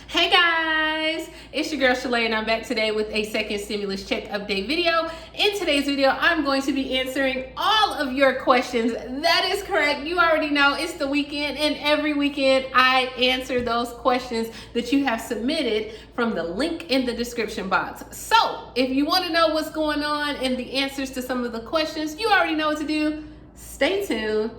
Hey guys, it's your girl Shalae and I'm back today with a second stimulus check update video. In today's video, I'm going to be answering all of your questions. That is correct. You already know it's the weekend, and every weekend I answer those questions that you have submitted from the link in the description box. So if you want to know what's going on and the answers to some of the questions, you already know what to do. Stay tuned.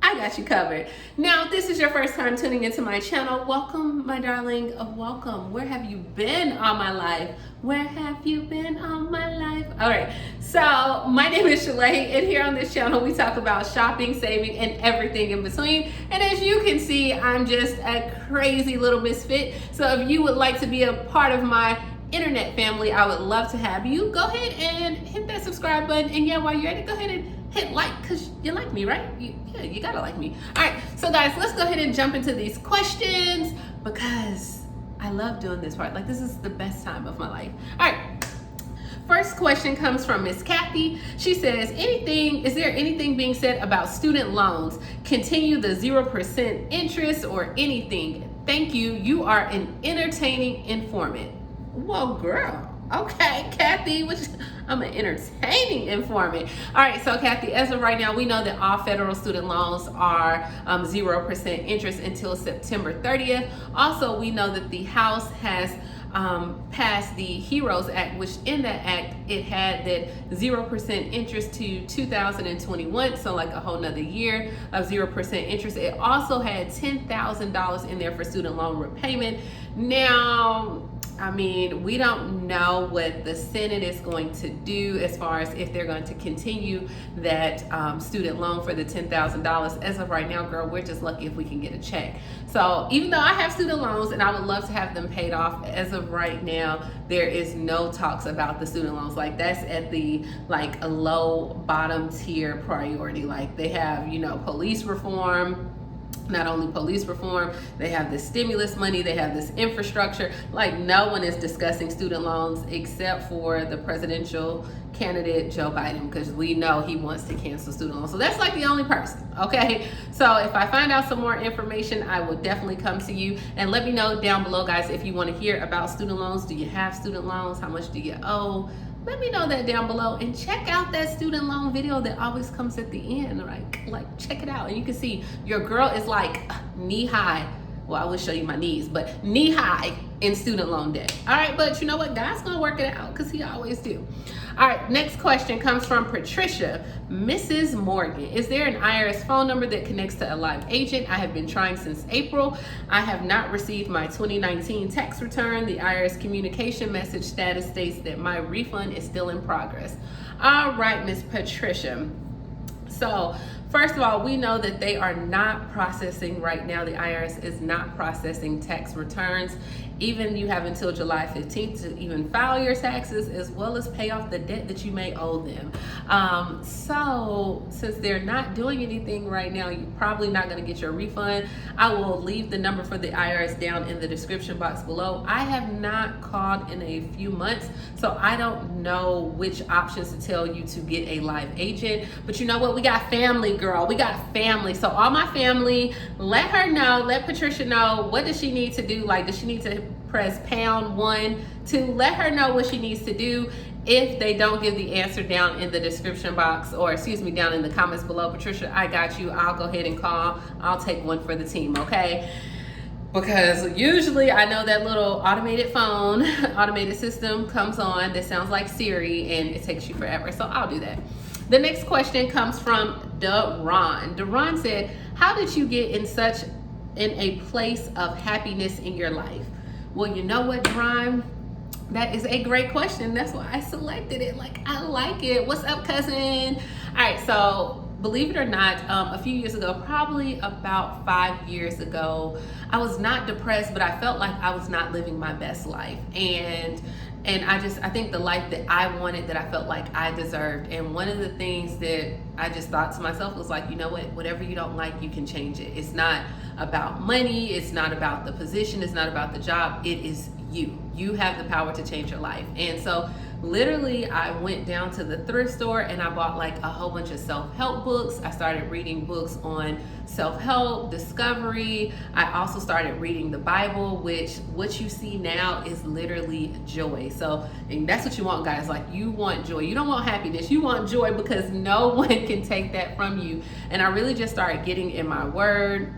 I got you covered. Now, if this is your first time tuning into my channel, welcome, my darling. Welcome. Where have you been all my life? Where have you been all my life? All right. So, my name is Shalae, and here on this channel, we talk about shopping, saving, and everything in between. And as you can see, I'm just a crazy little misfit. So, if you would like to be a part of my internet family, I would love to have you. Go ahead and hit that subscribe button. And yeah, while you're at it, go ahead and hit like, because you like me, right? You gotta like me. All right, so guys, let's go ahead and jump into these questions because I love doing this part. Like, this is the best time of my life. All right, first question comes from Miss Kathy. She says, is there anything being said about student loans? Continue the 0% interest or anything? Thank you. You are an entertaining informant. Whoa, girl. Okay, Kathy, I'm an entertaining informant. All right, so Kathy, as of right now, we know that all federal student loans are 0% interest until September 30th. Also, we know that the House has passed the HEROES Act, which in that act, it had that 0% interest to 2021, so like a whole nother year of 0% interest. It also had $10,000 in there for student loan repayment. Now, I mean, we don't know what the Senate is going to do as far as if they're going to continue that student loan for the $10,000. As of right now, girl, we're just lucky if we can get a check. So even though I have student loans and I would love to have them paid off, as of right now, there is no talks about the student loans. Like, that's at the a low bottom tier priority. Like, they have, police reform. Not only police reform, they have this stimulus money, they have this infrastructure. Like, no one is discussing student loans except for the presidential candidate Joe Biden, because we know he wants to cancel student loans. So that's like the only person, okay? So if I find out some more information, I will definitely come to you. And let me know down below, guys, if you want to hear about student loans. Do you have student loans? How much do you owe? Let me know that down below, and check out that student loan video that always comes at the end, right? Like, check it out, and you can see your girl is like knee high. Well, I will show you my knees, but knee high in student loan debt. All right, but you know what? God's gonna work it out because He always do. All right, next question comes from Patricia. Mrs. Morgan, is there an IRS phone number that connects to a live agent? I have been trying since April. I have not received my 2019 tax return. The IRS communication message status states that my refund is still in progress. All right, Miss Patricia. So first of all, we know that they are not processing right now. The IRS is not processing tax returns. Even you have until July 15th to even file your taxes, as well as pay off the debt that you may owe them. So since they're not doing anything right now, you're probably not going to get your refund. I will leave the number for the IRS down in the description box below. I have not called in a few months, so I don't know which options to tell you to get a live agent. But you know what? We got family, girl. We got family. So all my family, let her know, let Patricia know, what does she need to do? Like, does she need to press #1 to let her know what she needs to do? If they don't give the answer down in the description box, or excuse me, down in the comments below, Patricia, I got you. I'll go ahead and call. I'll take one for the team, okay? Because usually I know that little automated phone, automated system comes on that sounds like Siri, and it takes you forever. So I'll do that. The next question comes from Deron. Deron said, how did you get in a place of happiness in your life? Well, you know what, Deron? That is a great question. That's why I selected it. Like, I like it. What's up, cousin? All right, so believe it or not, a few years ago, probably about 5 years ago, I was not depressed, but I felt like I was not living my best life. And I think the life that I wanted, that I felt like I deserved. And one of the things that I just thought to myself was like, you know what, whatever you don't like, you can change it. It's not about money. It's not about the position. It's not about the job. It is you. You have the power to change your life. And so literally I went down to the thrift store and I bought like a whole bunch of self-help books. I started reading books on self-help, discovery. I also started reading the Bible, which what you see now is literally joy. So, and that's what you want, guys. Like, you want joy. You don't want happiness. You want joy, because no one can take that from you. And I really just started getting in my word,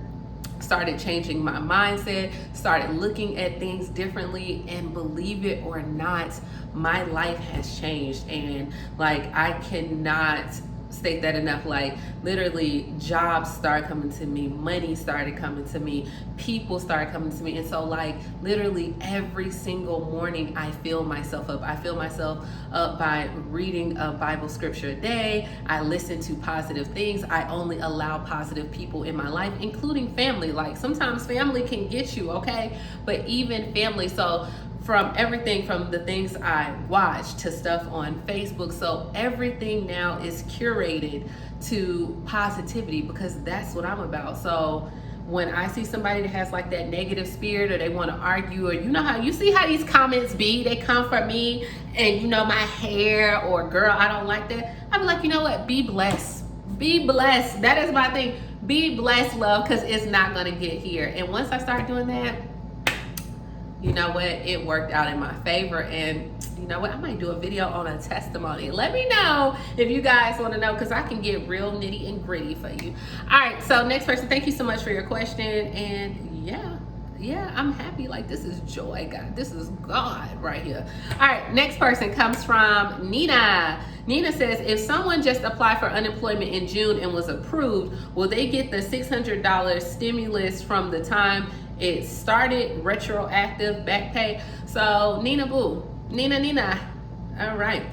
started changing my mindset, started looking at things differently, and believe it or not, my life has changed. And like, I cannot state that enough. Like, literally jobs started coming to me, money started coming to me, people started coming to me. And so like, literally every single morning I fill myself up. I fill myself up by reading a Bible scripture a day. I listen to positive things. I only allow positive people in my life, including family. Like, sometimes family can get you, okay? But even family. So from everything from the things I watch to stuff on Facebook. So everything now is curated to positivity, because that's what I'm about. So when I see somebody that has like that negative spirit, or they want to argue, or you know how you see how these comments be, they come for me and you know, my hair, or girl, I don't like that. I'm like, you know what? Be blessed. Be blessed. That is my thing. Be blessed, love, because it's not going to get here. And once I start doing that, you know what, it worked out in my favor. And you know what, I might do a video on a testimony. Let me know if you guys want to know, because I can get real nitty and gritty for you. All right, so next person, thank you so much for your question. And yeah, I'm happy. Like, this is joy, God. This is God right here. All right, next person comes from Nina. Nina says, if someone just applied for unemployment in June and was approved, will they get the $600 stimulus from the time it started, retroactive back pay? So Nina boo, Nina, all right.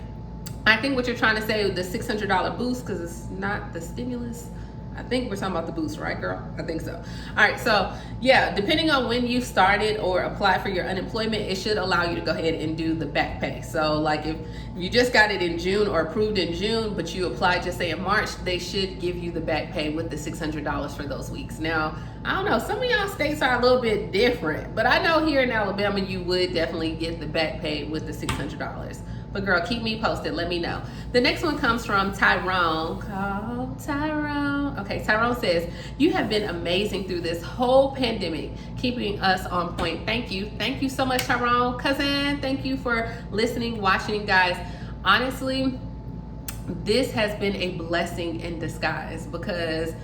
I think what you're trying to say, the $600 boost, because it's not the stimulus. I think we're talking about the boost, right, girl? I think so. All right, so yeah, depending on when you started or applied for your unemployment, it should allow you to go ahead and do the back pay. So like, if you just got it in June or approved in June, but you applied just say in March, they should give you the back pay with the $600 for those weeks. Now, I don't know, some of y'all states are a little bit different, but I know here in Alabama, you would definitely get the back pay with the $600. But girl, keep me posted. Let me know. The next one comes from Tyrone. Call Tyrone. Okay, Tyrone says, you have been amazing through this whole pandemic, keeping us on point. Thank you. Thank you so much, Tyrone. Cousin, thank you for listening, watching, guys. Honestly, this has been a blessing in disguise, because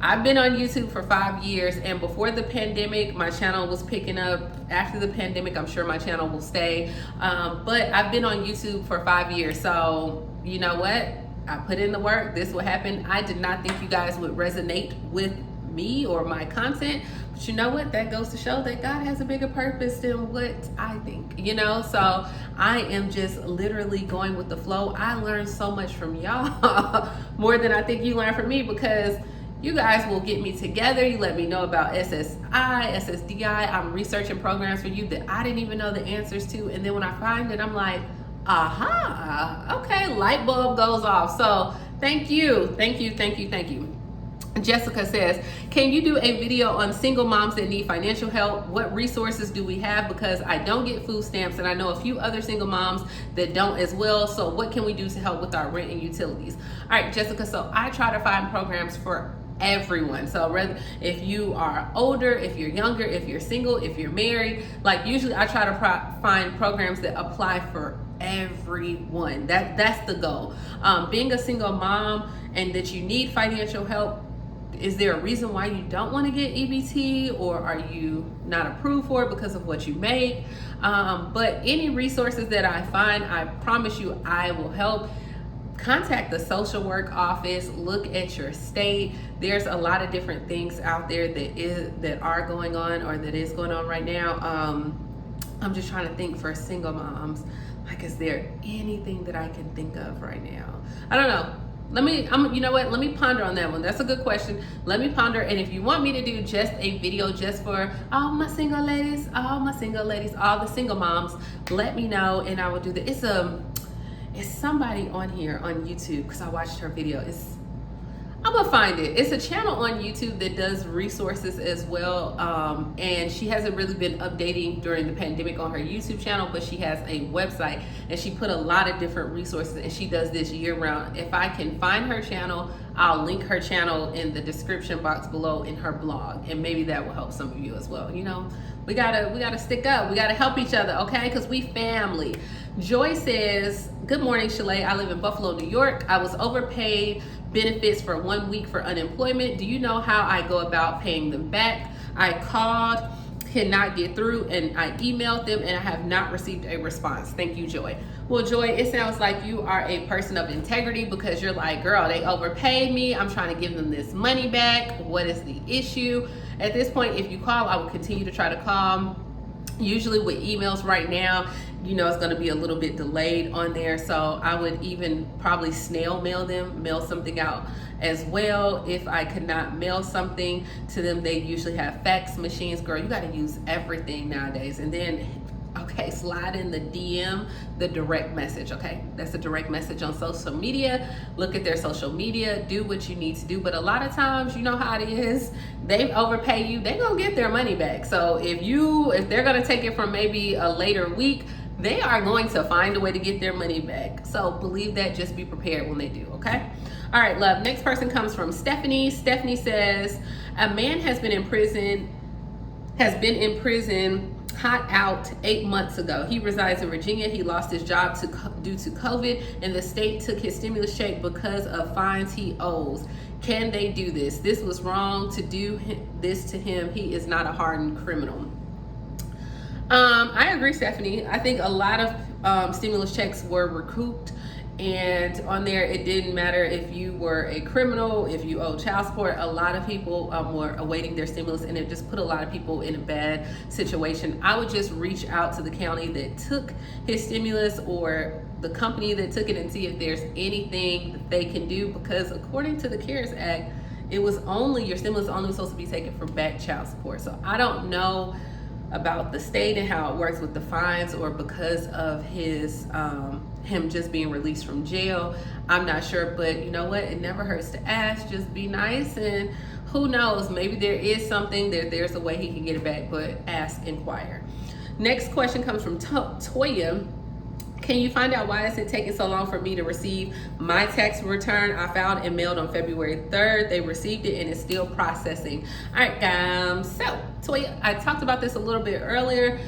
I've been on YouTube for 5 years, and before the pandemic, my channel was picking up. After the pandemic, I'm sure my channel will stay. But I've been on YouTube for 5 years. So you know what? I put in the work. This will happen. I did not think you guys would resonate with me or my content. But you know what? That goes to show that God has a bigger purpose than what I think, you know? So I am just literally going with the flow. I learned so much from y'all, more than I think you learned from me, because you guys will get me together. You let me know about SSI, SSDI. I'm researching programs for you that I didn't even know the answers to. And then when I find it, I'm like, aha, okay, light bulb goes off. So thank you. Jessica says, can you do a video on single moms that need financial help? What resources do we have? Because I don't get food stamps, and I know a few other single moms that don't as well. So what can we do to help with our rent and utilities? All right, Jessica, so I try to find programs for everyone. So whether if you are older, if you're younger, if you're single, if you're married, like usually I try to find programs that apply for everyone. That's the goal. Being a single mom and that you need financial help, is there a reason why you don't want to get EBT, or are you not approved for it because of what you make? But any resources that I find, I promise you I will help. Contact the social work office, look at your state. There's a lot of different things out there that are going on, or that is going on right now. I'm just trying to think for single moms, like, is there anything that I can think of right now? I don't know. You know what? Let me ponder on that one. That's a good question. Let me ponder. And if you want me to do just a video just for all my single ladies, all the single moms, let me know and I will do that. It's somebody on here on YouTube, because I watched her video. I'm gonna find it. It's a channel on YouTube that does resources as well. And she hasn't really been updating during the pandemic on her YouTube channel, but she has a website and she put a lot of different resources, and she does this year round. If I can find her channel, I'll link her channel in the description box below in her blog, and maybe that will help some of you as well. You know, we gotta stick up. We gotta help each other, okay? Because we family. Joy says, good morning, Shalae. I live in Buffalo, New York. I was overpaid benefits for 1 week for unemployment. Do you know how I go about paying them back? I called, cannot get through, and I emailed them, and I have not received a response. Thank you, Joy. Well, Joy, it sounds like you are a person of integrity, because you're like, girl, they overpaid me. I'm trying to give them this money back. What is the issue? At this point, if you call, I will continue to try to call. Usually with emails right now, you know, it's going to be a little bit delayed on there. So I would even probably snail mail them, mail something out as well. If I could not mail something to them, they usually have fax machines. Girl, you got to use everything nowadays. And then, okay, slide in the DM, the direct message, okay? That's a direct message on social media. Look at their social media, do what you need to do. But a lot of times, you know how it is, they overpay you, they gonna get their money back. So if they're gonna take it from maybe a later week, they are going to find a way to get their money back. So believe that, just be prepared when they do, okay? All right, love, next person comes from Stephanie. Stephanie says, a man has been in prison, hot out 8 months ago. He resides in Virginia. He lost his job due to COVID, and the state took his stimulus check because of fines he owes. Can they do this? This was wrong to do this to him. He is not a hardened criminal. I agree, Stephanie. I think a lot of stimulus checks were recouped, and on there it didn't matter if you were a criminal, if you owe child support. A lot of people were awaiting their stimulus, and it just put a lot of people in a bad situation. I would just reach out to the county that took his stimulus or the company that took it and see if there's anything that they can do, because according to the CARES Act, your stimulus only was supposed to be taken for back child support. So I don't know about the state and how it works with the fines, or because of his him just being released from jail. I'm not sure, but you know what? It never hurts to ask. Just be nice, and who knows? Maybe there is something there's a way he can get it back, but ask, inquire. Next question comes from Toya. Can you find out why is it taking so long for me to receive my tax return? I filed and mailed on February 3rd. They received it and it's still processing. All right, so Toya, I talked about this a little bit earlier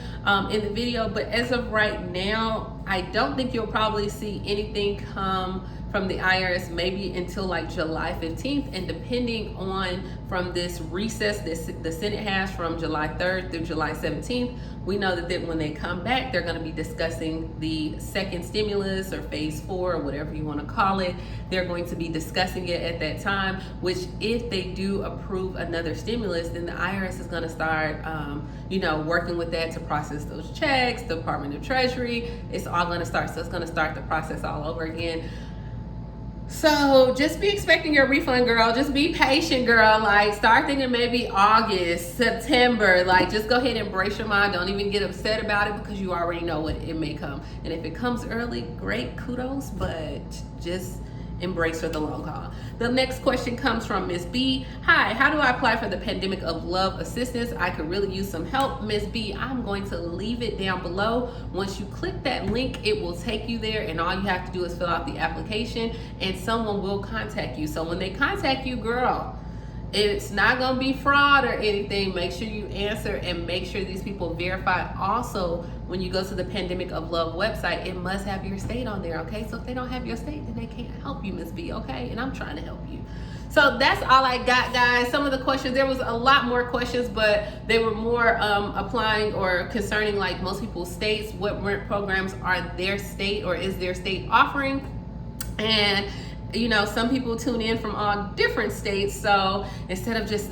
in the video, but as of right now, I don't think you'll probably see anything come from the IRS maybe until like July 15th, and depending on from this recess the Senate has from July 3rd through July 17th, we know that when they come back, they're going to be discussing the second stimulus or phase 4 or whatever you want to call it. They're going to be discussing it at that time, which if they do approve another stimulus, then the IRS is going to start working with that to process those checks. The Department of Treasury, it's all going to start. So it's going to start the process all over again. So just be expecting your refund, girl. Just be patient, girl. Like, start thinking maybe August, September. Like, just go ahead and brace your mind. Don't even get upset about it, because you already know what it may come. And if it comes early, great, kudos, but just embrace for the long haul. The next question comes from Miss B. Hi, how do I apply for the Pandemic of Love assistance? I could really use some help. Miss B, I'm going to leave it down below. Once you click that link, it will take you there, and all you have to do is fill out the application, and someone will contact you. So when they contact you, girl, it's not going to be fraud or anything. Make sure you answer, and make sure these people verify. Also, when you go to the Pandemic of Love website, it must have your state on there, okay? So if they don't have your state, then they can't help you, Miss B, okay? And I'm trying to help you. So that's all I got, guys. Some of the questions, there was a lot more questions, but they were more applying or concerning like most people's states. What rent programs are their state or is their state offering? And some people tune in from all different states. So instead of just,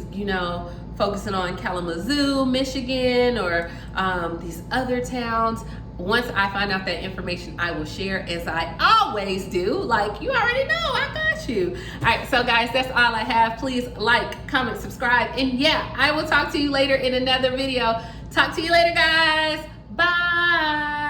focusing on Kalamazoo, Michigan, or these other towns, once I find out that information, I will share, as I always do. Like, you already know, I got you. All right, so guys, that's all I have. Please like, comment, subscribe, and yeah, I will talk to you later in another video. Talk to you later, guys. Bye.